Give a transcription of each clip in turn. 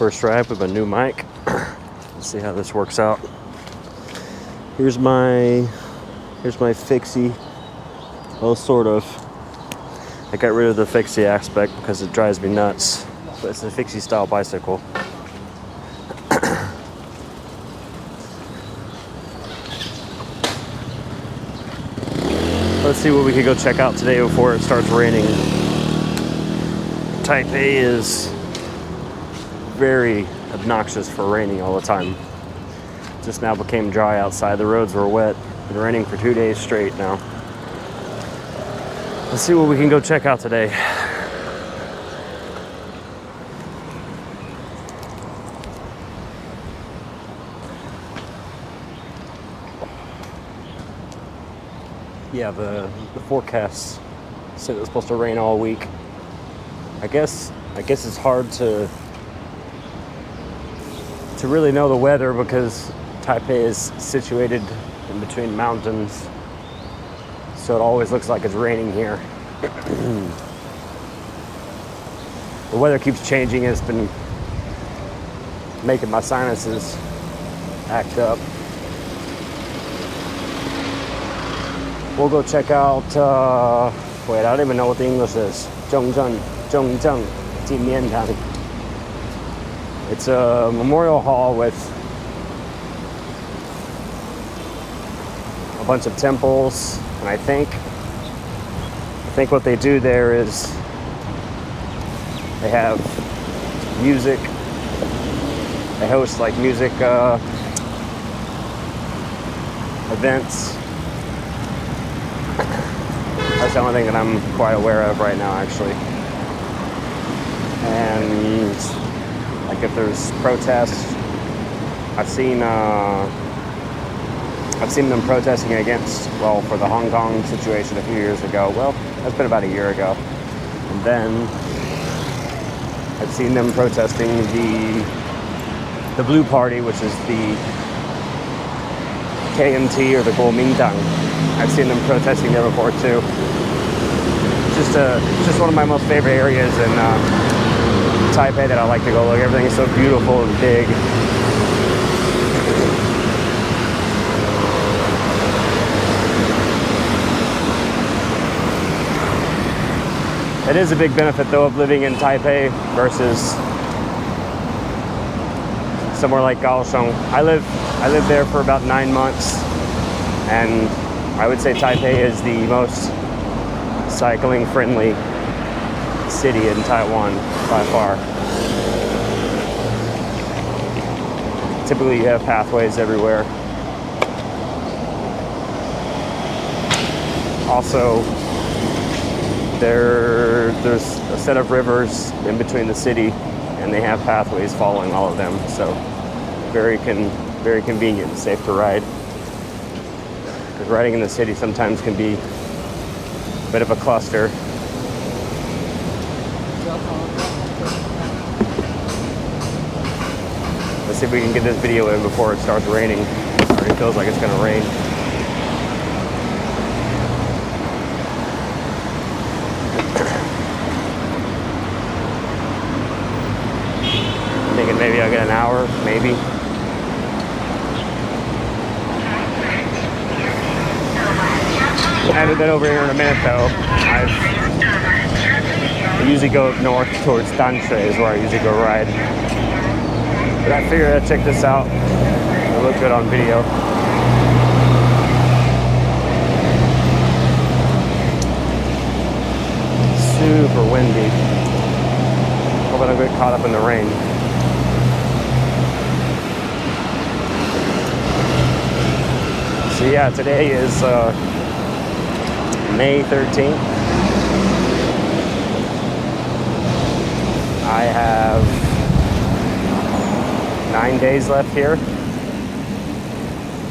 first ride with my new mic. Let's see how this works out. Here's my fixie. Well, sort of. I got rid of the fixie aspect because it drives me nuts. But it's a fixie style bicycle. Let's see what we could go check out today before it starts raining. Taipei is very obnoxious for raining all the time. Just now became dry outside. The roads were wet. Been raining for 2 days straight now. Let's see what we can go check out today. Yeah, the forecast said it was supposed to rain all week. I guess it's hard to really know the weather because Taipei is situated in between mountains, so it always looks like it's raining here. The weather keeps changing. It's been making my sinuses act up. We'll go check out, wait, I don't even know what the English is. Zhongzheng, Jimiantang. It's a memorial hall with a bunch of temples, and I think what they do there is they have music. They host like music events. That's the only thing that I'm quite aware of right now, actually. And like if there's protests, I've seen them protesting against, well, for the Hong Kong situation a few years ago. Well, that's been about a year ago. And then I've seen them protesting the Blue Party, which is the KMT or the Kuomintang. I've seen them protesting there before too. Just one of my most favorite areas in Taipei that I like to go look. Everything is so beautiful and big. It is a big benefit though of living in Taipei versus somewhere like Kaohsiung. I lived there for about 9 months, and I would say Taipei is the most cycling friendly city in Taiwan by far. Typically you have pathways everywhere. Also, there's a set of rivers in between the city, and they have pathways following all of them, so very convenient and safe to ride. Because riding in the city sometimes can be a bit of a cluster. Let's see if we can get this video in before it starts raining. It already feels like it's gonna rain. I'm thinking maybe I'll get an hour, maybe. I haven't been over here in a minute though. I usually go up north towards Danshui is where I usually go ride. But I figured I'd check this out. It'll look good on video. Super windy. Hope I don't get caught up in the rain. So yeah, today is May 13th. I have 9 days left here,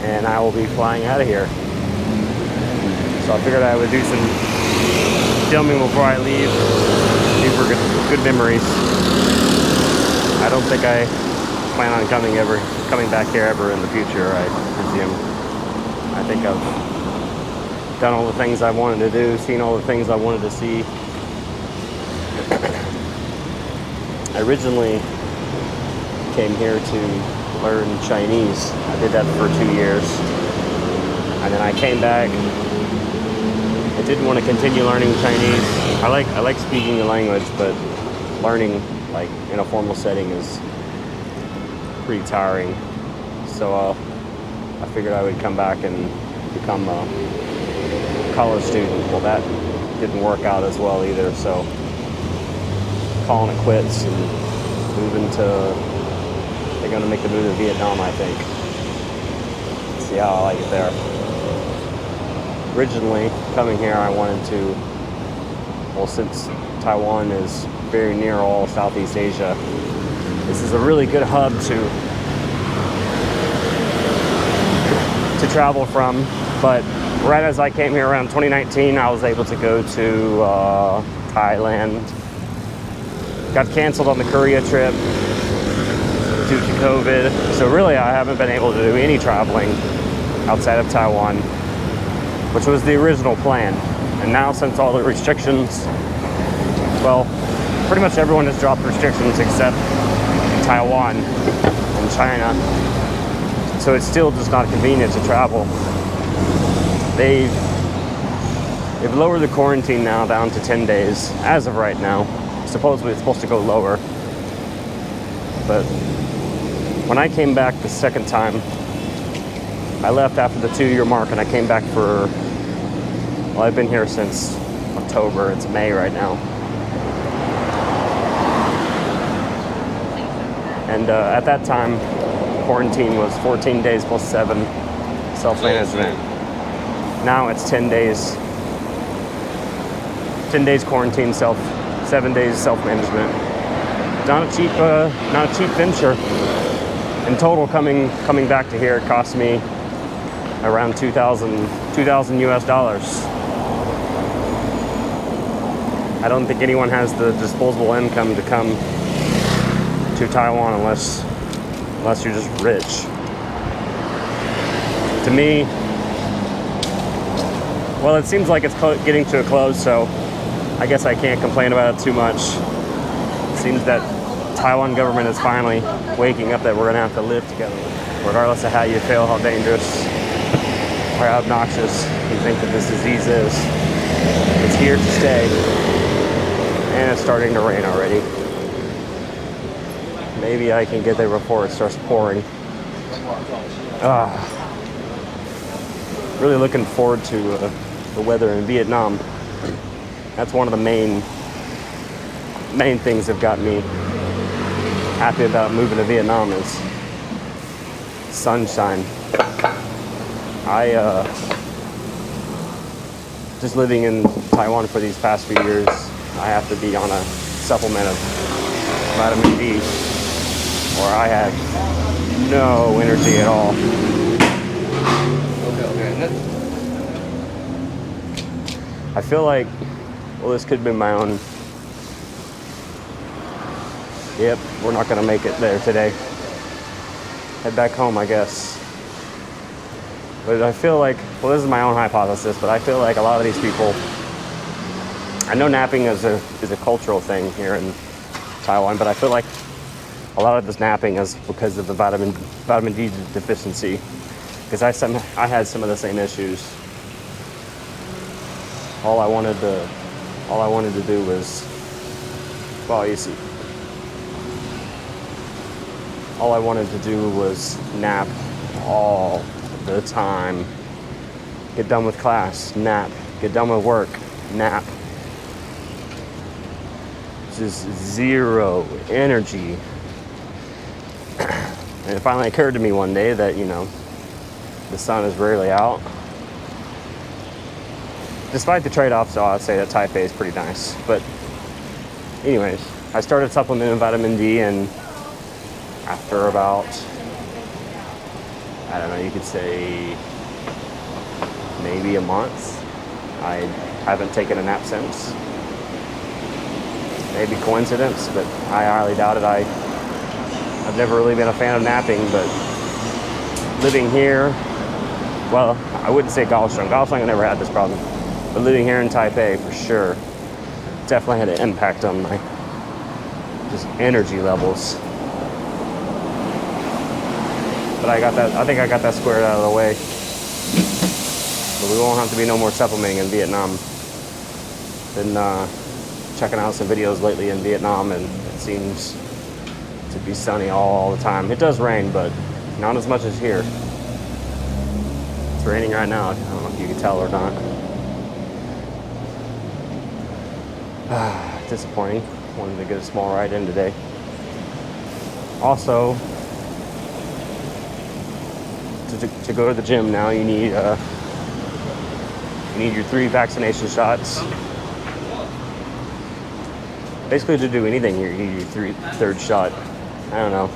and I will be flying out of here. So I figured I would do some filming before I leave, do for good memories. I don't think I plan on coming back here ever in the future, I presume. I think I've done all the things I wanted to do, seen all the things I wanted to see. came here to learn Chinese. I did that for 2 years. And then I came back. I didn't want to continue learning Chinese. I like speaking the language, but learning like in a formal setting is pretty tiring. So I figured I would come back and become a college student. Well, that didn't work out as well either, so calling it quits and moving to, they're going to make the move to Vietnam, I think. See how I like it there. Originally, coming here, I wanted to, well, since Taiwan is very near all Southeast Asia, this is a really good hub to travel from. But right as I came here around 2019, I was able to go to Thailand. Got canceled on the Korea trip due to COVID. So really, I haven't been able to do any traveling outside of Taiwan, which was the original plan. And now, since all the restrictions, well, pretty much everyone has dropped restrictions except Taiwan and China. So it's still just not convenient to travel. They've lowered the quarantine now down to 10 days as of right now. Supposedly it's supposed to go lower. But when I came back the second time, I left after the 2-year mark and I came back for, well, I've been here since October. It's May right now. And at that time, quarantine was 14 days plus 7 self-management. Now it's 10 days. 10 days quarantine, 7 days self-management. Not a cheap venture. In total, coming back to here, it cost me around 2,000 US dollars. I don't think anyone has the disposable income to come to Taiwan unless you're just rich. To me, well, it seems like it's getting to a close, so I guess I can't complain about it too much. It seems that Taiwan government is finally waking up that we're gonna have to live together, regardless of how you feel, how dangerous or how obnoxious you think that this disease is. It's here to stay, and it's starting to rain already. Maybe I can get there before it starts pouring. Really looking forward to the weather in Vietnam. That's one of the main things that got me happy about moving to Vietnam is sunshine. Just living in Taiwan for these past few years, I have to be on a supplement of vitamin D, or I have no energy at all. I feel like, well, this could be my own. Yep, we're not gonna make it there today. Head back home, I guess. But I feel like, well, this is my own hypothesis, but I feel like a lot of these people, I know napping is a cultural thing here in Taiwan, but I feel like a lot of this napping is because of the vitamin D deficiency. Because I had some of the same issues. All I wanted to do was, well, you see, all I wanted to do was nap all the time. Get done with class, nap. Get done with work, nap. Just zero energy. And it finally occurred to me one day that, you know, the sun is rarely out. Despite the trade-offs, so I'd say that Taipei is pretty nice. But anyways, I started supplementing vitamin D, and after about, I don't know, you could say maybe a month, I haven't taken a nap since. Maybe coincidence, but I highly doubt it. I've never really been a fan of napping, but living here, well, I wouldn't say Kaohsiung. Kaohsiung, I never had this problem. But living here in Taipei, for sure, definitely had an impact on my just energy levels. But I think I got that squared out of the way. But we won't have to be no more supplementing in Vietnam. Been checking out some videos lately in Vietnam, and it seems to be sunny all the time. It does rain, but not as much as here. It's raining right now. I don't know if you can tell or not. Disappointing. Wanted to get a small ride in today. Also, to go to the gym now, you need your 3 vaccination shots. Basically, to do anything, you need your third shot. I don't know.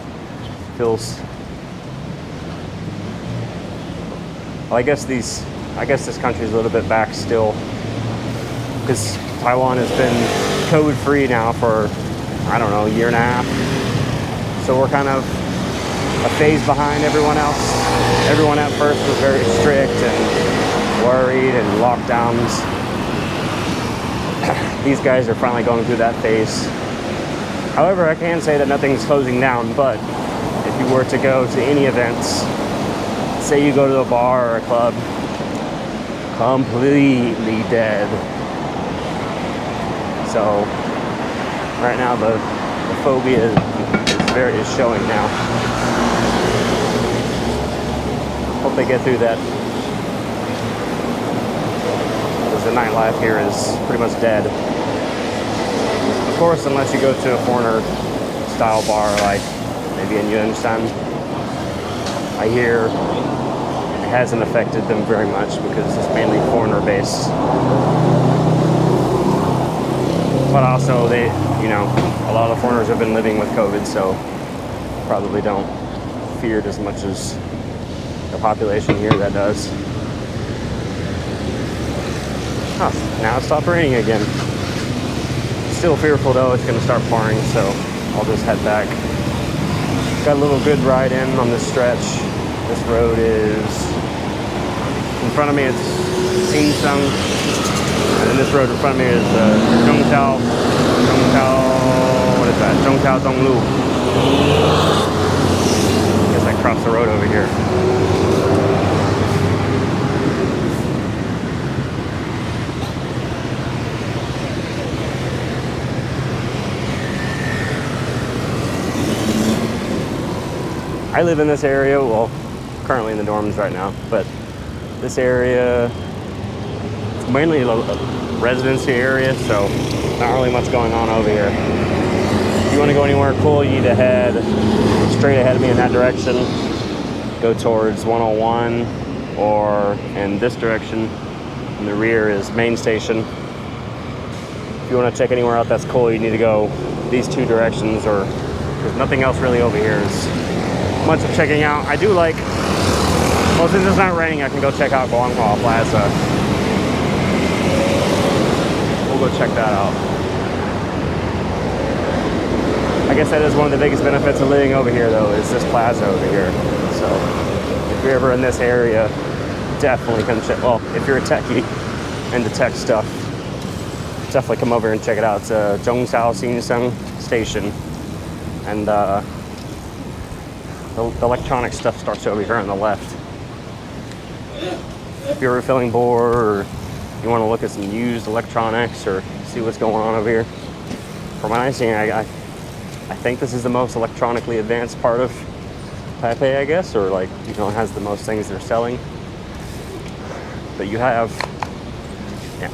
Feels. Well, I guess this country's a little bit back still, because Taiwan has been COVID-free now for, I don't know, a year and a half. So we're kind of a phase behind everyone else. Everyone at first was very strict and worried and lockdowns. These guys are finally going through that phase. However, I can say that nothing's closing down, but if you were to go to any events, say you go to a bar or a club, completely dead. So right now the phobia is showing now. Hope they get through that, because the nightlife here is pretty much dead. Of course, unless you go to a foreigner style bar like maybe in Yuanshan. I hear it hasn't affected them very much because it's mainly foreigner based. But also a lot of foreigners have been living with COVID, so probably don't fear it as much as the population here that does. Oh, now it stopped raining again. Still fearful though, it's gonna start pouring, so I'll just head back. Got a little good ride in on this stretch. This road is, in front of me it's Singsang, and then this road in front of me is Zhongtao, what is that? Zhongtao Donglu. I guess I crossed the road over here. I live in this area, well, currently in the dorms right now, but this area, it's mainly a residency area, so not really much going on over here. If you want to go anywhere cool, you need to head straight ahead of me in that direction. Go towards 101, or in this direction. In the rear is main station. If you want to check anywhere out that's cool, you need to go these 2 directions, or there's nothing else really over here. It's much of checking out. I do like, well, since it's not raining, I can go check out Guanghua Plaza. We'll go check that out. I guess that is one of the biggest benefits of living over here, though, is this plaza over here. So if you're ever in this area, definitely come check. Well, if you're a techie into tech stuff, definitely come over and check it out. It's Zhongtao Singsang Station, and the electronic stuff starts over here on the left. If you're feeling bored, or you want to look at some used electronics or see what's going on over here, from what I'm seeing, I think this is the most electronically advanced part of Taipei, I guess, or like, it has the most things they're selling. But you have,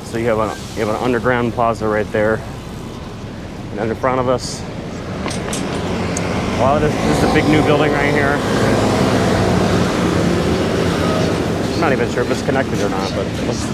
so you have an underground plaza right there, and then in front of us, well, this is a big new building right here. I'm not even sure if it's connected or not, but let's